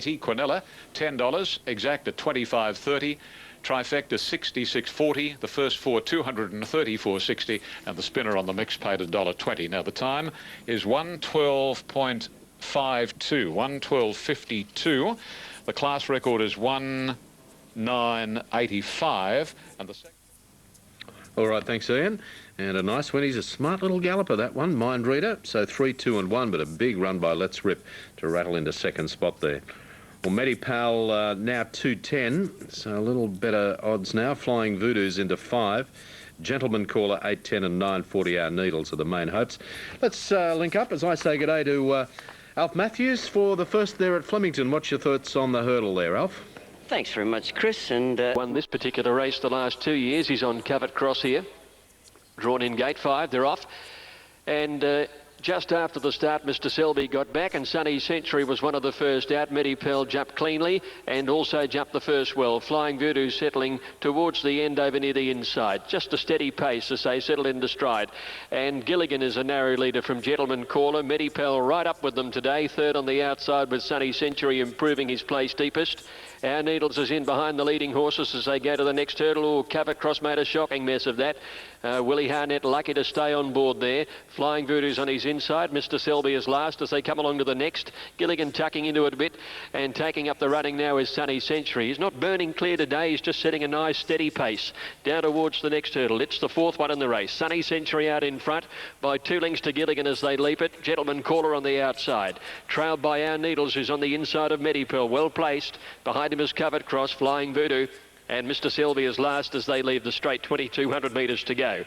Quinella, $10, exact at $25.30. Trifecta 66.40, the first four 234.60, and the spinner on the mix paid $1.20. Now the time is 1:12.52, 1:12.52. The class record is 1:9.85, and the second. All right, thanks, Ian. And a nice win. He's a smart little galloper, that one, Mind Reader. So 3, 2 and 1, but a big run by Let's Rip to rattle into second spot there. Well, Medipal now 2.10, so a little better odds now. Flying Voodoo's into 5. Gentleman Caller 8.10 and 9.40 Our Needles are the main hopes. Let's link up as I say good day to Alf Matthews for the first there at Flemington. What's your thoughts on the hurdle there, Alf? Thanks very much, Chris. And won this particular race the last 2 years. He's on Covert Cross here. Drawn in gate 5, they're off. And just after the start, Mr. Selby got back, and Sunny Century was one of the first out. Medipel jumped cleanly and also jumped the first well. Flying Voodoo settling towards the end over near the inside. Just a steady pace as they settled into stride. And Gilligan is a narrow leader from Gentleman Caller. Medipel right up with them today. Third on the outside with Sunny Century improving his place deepest. Our Needles is in behind the leading horses as they go to the next hurdle. Oh, Covert Cross made a shocking mess of that. Willie Harnett lucky to stay on board there. Flying Voodoo's on his inside. Mr. Selby is last as they come along to the next. Gilligan tucking into it a bit and taking up the running now is Sunny Century. He's not burning clear today. He's just setting a nice steady pace down towards the next hurdle. It's the fourth one in the race. Sunny Century out in front by 2 lengths to Gilligan as they leap it. Gentleman Caller on the outside. Trailed by Our Needles, who's on the inside of Medipel. Well placed. Behind him is Covert Cross, Flying Voodoo. And Mr. Selby is last as they leave the straight, 2,200 metres to go.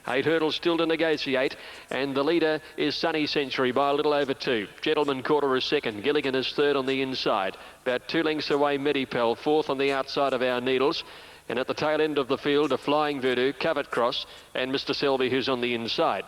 8 hurdles still to negotiate, and the leader is Sunny Century by a little over 2. Gentleman Caller is second. Gilligan is third on the inside. About 2 lengths away, Medipel, fourth on the outside of Our Needles. And at the tail end of the field, a Flying Voodoo, Covert Cross, and Mr. Selby, who's on the inside.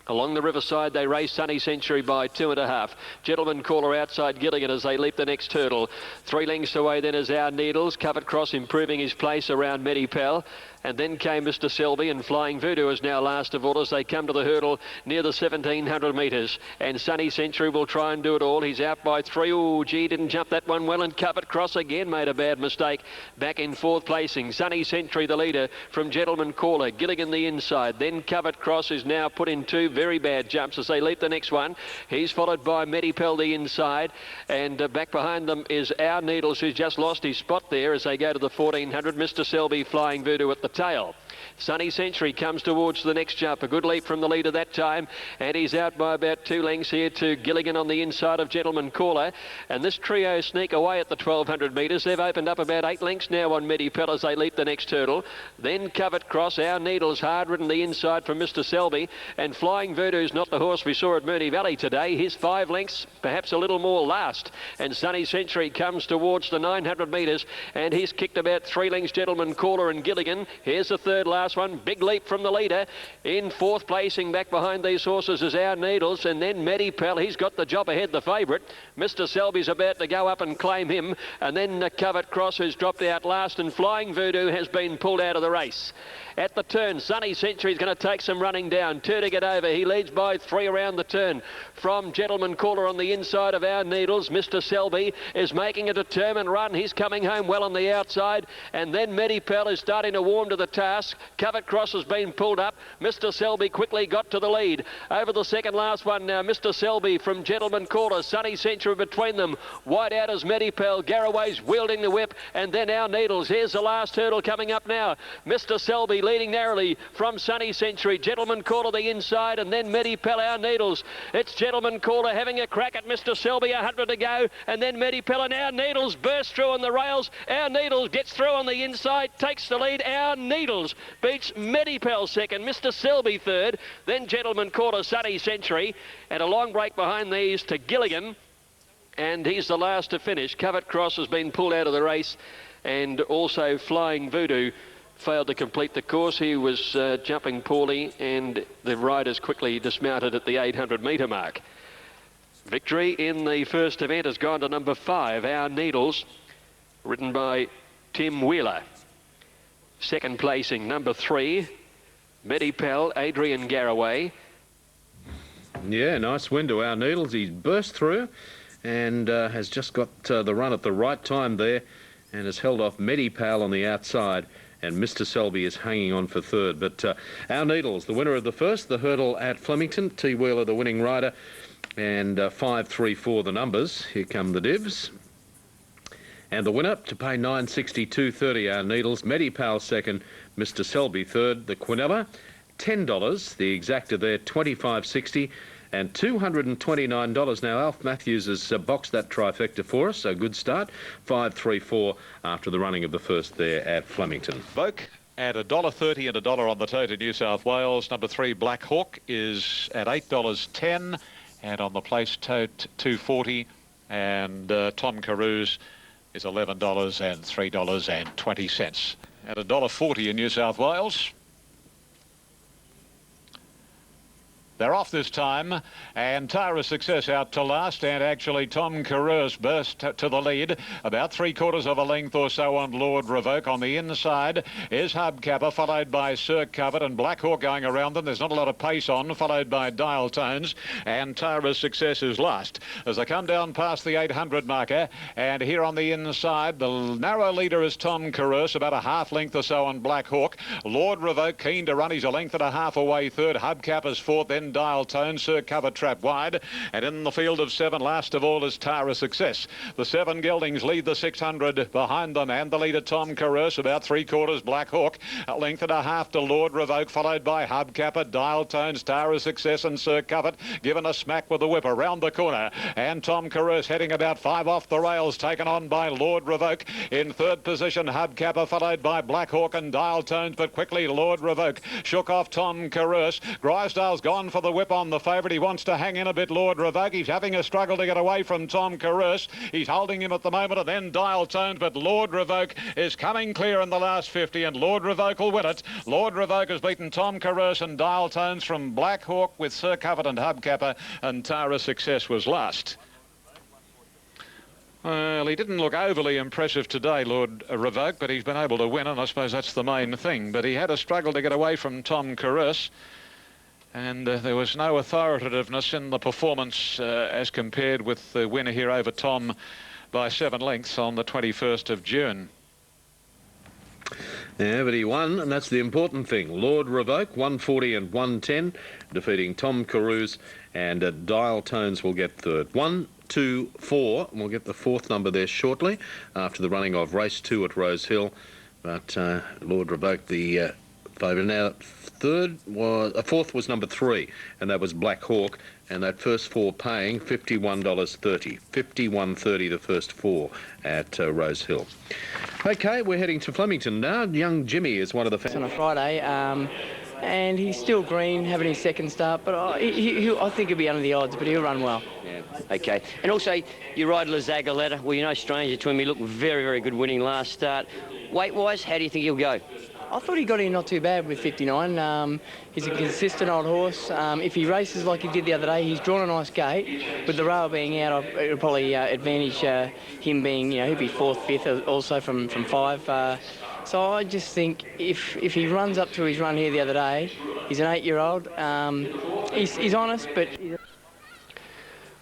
Along the riverside, they race Sunny Century by 2.5. Gentleman Caller outside Gilligan as they leap the next hurdle. 3 lengths away then is Our Needles. Covert Cross improving his place around Medipel. And then came Mr. Selby, and Flying Voodoo is now last of all as they come to the hurdle near the 1,700 metres. And Sunny Century will try and do it all. He's out by 3. Oh, gee, didn't jump that one well. And Covert Cross again made a bad mistake. Back in fourth placing. Sunny Century, the leader from Gentleman Caller. Gilligan the inside. Then Covert Cross is now put in 2 very bad jumps as they leap the next one. He's followed by Medipel the inside. And back behind them is Our Needles, who's just lost his spot there as they go to the 1,400. Mr. Selby, Flying Voodoo at the tail. Sunny Century comes towards the next jump. A good leap from the leader that time. And he's out by about 2 lengths here to Gilligan on the inside of Gentleman Caller. And this trio sneak away at the 1,200 metres. They've opened up about 8 lengths now on Medipel as they leap the next hurdle. Then Covert Cross. Our Needles hard ridden the inside from Mr. Selby. And Flying Voodoo's not the horse we saw at Moonee Valley today. He's 5 lengths, perhaps a little more last. And Sunny Century comes towards the 900 metres. And he's kicked about 3 lengths, Gentleman Caller and Gilligan. Here's the third last one. Big leap from the leader. In fourth placing back behind these horses is Our Needles, and then Medipel. He's got the job ahead, the favourite. Mr. Selby's about to go up and claim him, and then Covert Cross, who's dropped out last, and Flying Voodoo has been pulled out of the race. At the turn, Sunny Century's going to take some running down. 2 to get over. He leads by 3 around the turn. From Gentleman Caller on the inside of Our Needles, Mr. Selby is making a determined run. He's coming home well on the outside. And then Medipel is starting to warm to the task. Covert Cross has been pulled up. Mr. Selby quickly got to the lead. Over the second last one now, Mr. Selby from Gentleman Caller. Sunny Century between them. Wide out as Medipel. Garraway's wielding the whip. And then Our Needles. Here's the last hurdle coming up now. Mr. Selby leading narrowly from Sunny Century. Gentleman Caller the inside, and then Medipel, Our Needles. It's Gentleman Caller having a crack at Mr. Selby, 100 to go, and then Medipel and Our Needles burst through on the rails. Our Needles gets through on the inside, takes the lead. Our Needles beats Medipel second, Mr. Selby third, then Gentleman Caller, Sunny Century, and a long break behind these to Gilligan, and he's the last to finish. Covert Cross has been pulled out of the race, and also Flying Voodoo failed to complete the course. He was jumping poorly, and the riders quickly dismounted at the 800 metre mark. Victory in the first event has gone to number 5, Our Needles, ridden by Tim Wheeler. Second placing, number 3, Medipel, Adrian Garraway. Yeah, nice win to Our Needles. He's burst through, and has just got the run at the right time there and has held off Medipal on the outside, and Mr. Selby is hanging on for third. But Our Needles, the winner of the first, the hurdle at Flemington, T. Wheeler, the winning rider, and 5-3-4 the numbers. Here come the divs. And the winner to pay $9.62.30, Our Needles, Medipal second, Mr. Selby third, the Quinella, $10, the exacta there, $25.60, and $229. Now, Alf Matthews has boxed that trifecta for us, so good start. 5-3-4 after the running of the first there at Flemington. Vogue at $1.30 and $1 on the toe to New South Wales. Number 3, Black Hawk, is at $8.10, and on the place tote $2.40, and Tom Carews is $11 and $3.20. At $1.40 in New South Wales. They're off this time, and Tara Success out to last, and actually Tom Carews burst to the lead, about 3/4 of a length or so on Lord Revoke. On the inside is Hubcapper, followed by Sir Covet, and Black Hawk going around them. There's not a lot of pace on, followed by Dial Tones, and Tara Success is last. As they come down past the 800 marker, and here on the inside, the narrow leader is Tom Carews, about a half length or so on Black Hawk. Lord Revoke keen to run, he's a length and a half away third. Hubcapper's fourth, then Dial Tone, Sir Cover trap wide, and in the field of 7, last of all is Tara Success. The 7 geldings lead the 600 behind them, and the leader Tom Carews, about 3/4 Black Hawk, a length and a half to Lord Revoke, followed by Hubcapper, Dial Tones, Tara Success, and Sir Covet, given a smack with the whip around the corner, and Tom Carews heading about 5 off the rails, taken on by Lord Revoke. In third position, Hubcapper, followed by Black Hawk and Dial Tones, but quickly Lord Revoke shook off Tom Carews. Grisdale's gone for the whip on the favourite. He wants to hang in a bit, Lord Revoke. He's having a struggle to get away from Tom Carews. He's holding him at the moment, and then Dial Tones, but Lord Revoke is coming clear in the last 50, and Lord Revoke will win it. Lord Revoke has beaten Tom Carews and Dial Tones from Black Hawk with Sir Covet and Hubcapper, and Tara Success was last. Well, he didn't look overly impressive today, Lord Revoke, but he's been able to win, and I suppose that's the main thing. But he had a struggle to get away from Tom Carews, and there was no authoritativeness in the performance as compared with the winner here over Tom by 7 lengths on the 21st of June. Yeah, but he won, and that's the important thing. Lord Revoke, 140 and 110, defeating Tom Carews, and Dial Tones will get third. 1, 2, 4, and we'll get the 4th number there shortly after the running of race 2 at Rose Hill. But Lord Revoke, the favourite. Now, 4th was number 3, and that was Black Hawk, and that first 4 paying $51.30. $51.30 the first 4 at Rose Hill. Okay, we're heading to Flemington now. Young Jimmy is one of the On a Friday, and he's still green, having his second start, but I think he'll be under the odds, but he'll run well. Yeah, okay. And also, you ride Lazagoletta. Well, you're no stranger to him. He looked very, very good winning last start. Weight-wise, how do you think he'll go? I thought he got in not too bad with 59. He's a consistent old horse. If he races like he did the other day, he's drawn a nice gate. With the rail being out, it'll probably advantage him being, he'll be 4th, 5th also from 5. So I just think if he runs up to his run here the other day, he's an 8-year-old. He's honest, but...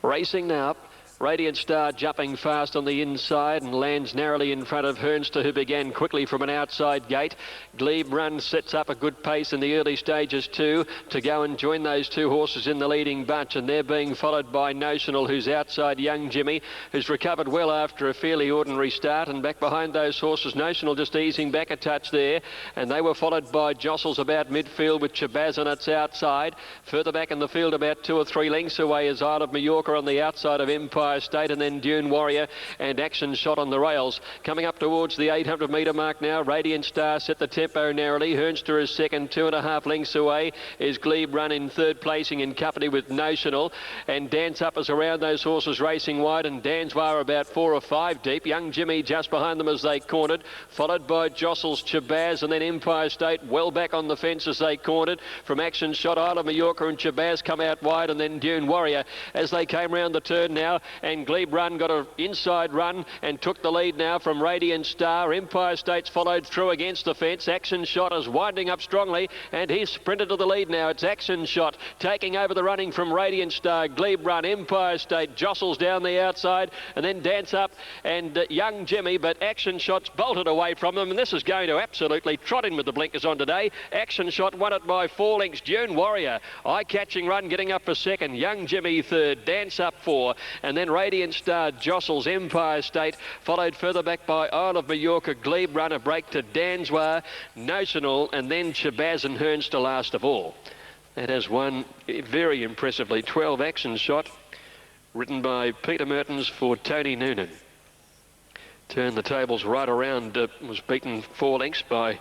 Racing now. Radiant Star jumping fast on the inside and lands narrowly in front of Hernster, who began quickly from an outside gate. Glebe Run sets up a good pace in the early stages too to go and join those 2 horses in the leading bunch, and they're being followed by Notional, who's outside Young Jimmy, who's recovered well after a fairly ordinary start, and back behind those horses, Notional just easing back a touch there, and they were followed by Jostles about midfield with Chabazanets outside. Further back in the field, about 2 or 3 lengths away, is Isle of Mallorca on the outside of Empire State, and then Dune Warrior and Action Shot on the rails. Coming up towards the 800 metre mark now, Radiant Star set the tempo narrowly. Hernster is second, 2.5 lengths away is Glebe Run in third, placing in company with Notional, and Dance Up is around those horses racing wide, and Danswar about 4 or 5 deep. Young Jimmy just behind them as they cornered, followed by Jostles, Chabaz, and then Empire State well back on the fence as they cornered. From Action Shot, Isle of Mallorca and Chabaz come out wide, and then Dune Warrior as they came round the turn now. and Glebe Run got an inside run and took the lead now from Radiant Star. Empire State's followed through against the fence. Action Shot is winding up strongly, and he's sprinted to the lead now. It's Action Shot taking over the running from Radiant Star. Glebe Run, Empire State jostles down the outside, and then Dance Up and Young Jimmy, but Action Shot's bolted away from them, and this is going to absolutely trot in with the blinkers on today. Action Shot won it by 4 lengths. Dune Warrior, eye-catching run, getting up for second. Young Jimmy third. Dance Up 4, and then Radiant Star jostles Empire State, followed further back by Isle of Mallorca. Glebe Run a break to Danswa, Notional, and then Shabazz and Hearns to last of all. That has won very impressively. 12 Action Shot, written by Peter Mertens for Tony Noonan. Turned the tables right around, was beaten 4 lengths by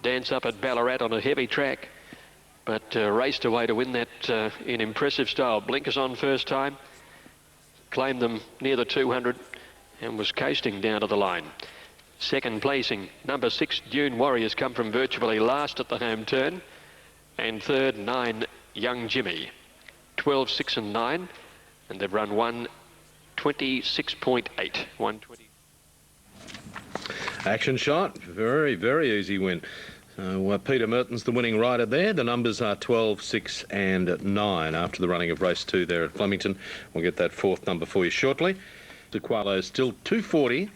Dance Up at Ballarat on a heavy track, but raced away to win that in impressive style. Blinkers on first time, claimed them near the 200 and was coasting down to the line. Second placing, number 6 Dune Warriors, come from virtually last at the home turn, and third 9 Young Jimmy. 12, 6 and 9, and they've run 126.8. 120. Action Shot, very, very easy win. So Peter Mertens, the winning rider there. The numbers are 12, 6 and 9 after the running of race 2 there at Flemington. We'll get that 4th number for you shortly. Sequalo is still 240,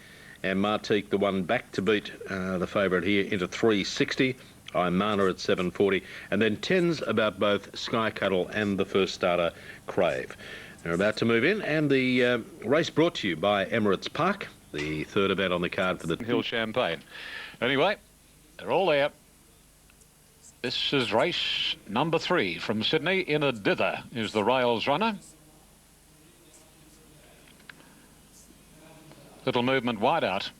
and Martique, the one back to beat the favourite here, into 360. Imana at 740, and then 10s about both Sky Cuddle and the first starter, Crave. They're about to move in, and the race brought to you by Emirates Park, the third event on the card for the Hill Champagne. Anyway, they're all there. This is race number 3 from Sydney. In a Dither is the rails runner. Little movement wide out.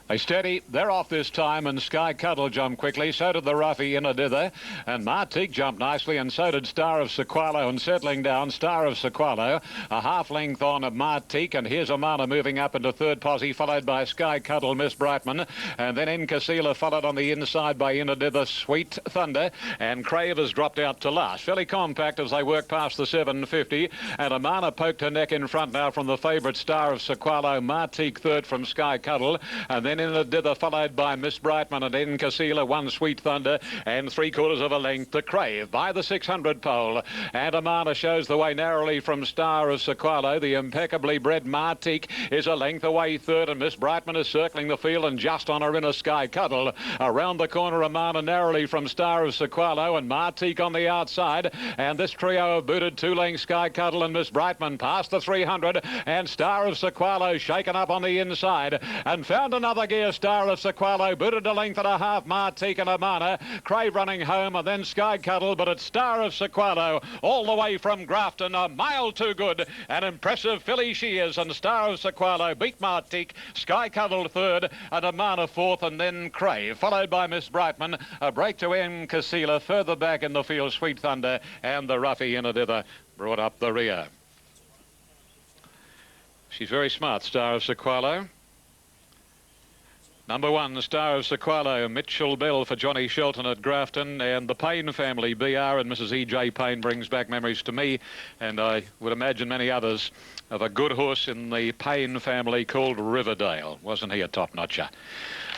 They steady, they're off this time, and Sky Cuddle jumped quickly, so did the roughie In a Dither, and Martique jumped nicely, and so did Star of Sequalo, and settling down, Star of Sequalo, a half length on of Martique, and here's Amana moving up into third posse, followed by Sky Cuddle, Miss Brightman, and then Encasila followed on the inside by In a Dither, Sweet Thunder, and Crave has dropped out to last. Fairly compact as they work past the 750, and Amana poked her neck in front now from the favourite Star of Sequalo, Martique third from Sky Cuddle, and then In a Dither followed by Miss Brightman, and Encasila, one Sweet Thunder, and 3/4 of a length to Crave by the 600 pole. And Amana shows the way narrowly from Star of Sequalo. The impeccably bred Martique is a length away third, and Miss Brightman is circling the field, and just on her inner Sky Cuddle. Around the corner, Amana narrowly from Star of Sequalo, and Martique on the outside, and this trio of booted 2 lengths, Sky Cuddle and Miss Brightman past the 300, and Star of Sequalo shaken up on the inside, and found another gear. Star of Sequalo booted a length and a half, Martique and Amana. Crave running home, and then Sky Cuddle, but it's Star of Sequalo all the way from Grafton, a mile too good. An impressive filly she is, and Star of Sequalo beat Martique, Sky Cuddle third, and Amana fourth, and then Crave, followed by Miss Brightman. A break to Encasila, further back in the field, Sweet Thunder, and the roughie In a Dither brought up the rear. She's very smart, Star of Sequalo. Number 1, Star of Sequalo, Mitchell Bell for Johnny Shelton at Grafton, and the Payne family, BR and Mrs. E.J. Payne, brings back memories to me, and I would imagine many others, of a good horse in the Payne family called Riverdale. Wasn't he a top-notcher?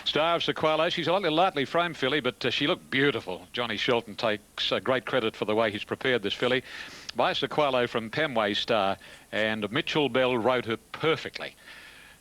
Star of Sequalo, she's a lightly framed filly, but she looked beautiful. Johnny Shelton takes great credit for the way he's prepared this filly. By Sequalo from Pemway Star, and Mitchell Bell rode her perfectly.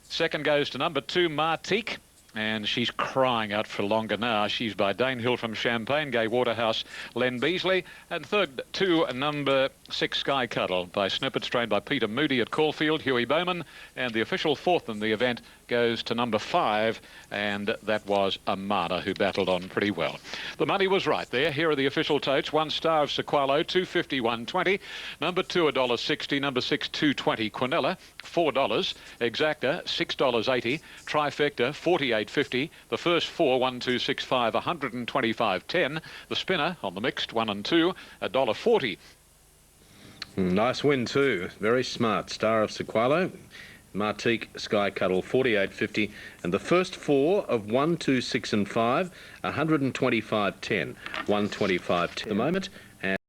Second goes to number 2, Martique. And she's crying out for longer now. She's by Dane Hill from Champagne, Gay Waterhouse, Len Beasley. And third to number 6, Sky Cuddle, by Snippets, trained by Peter Moody at Caulfield, Huey Bowman. And the official 4th in the event goes to number 5, and that was Amana, who battled on pretty well. The money was right there. Here are the official totes. 1, Star of Sequalo, $2.51.20. Number 2, $1.60. Number 6, $2.20. Quinella, $4. Exacta, $6.80. Trifecta, $48.50. The first 4, 1, 2, 6, 5, $125.10. The spinner on the mixed 1 and 2, $1.40. Nice win too. Very smart. Star of Sequalo, Martique, Sky Cuddle, $48.50, and the first 4 of 1, 2, 6 and 5, $125.10. $125.10 at the moment.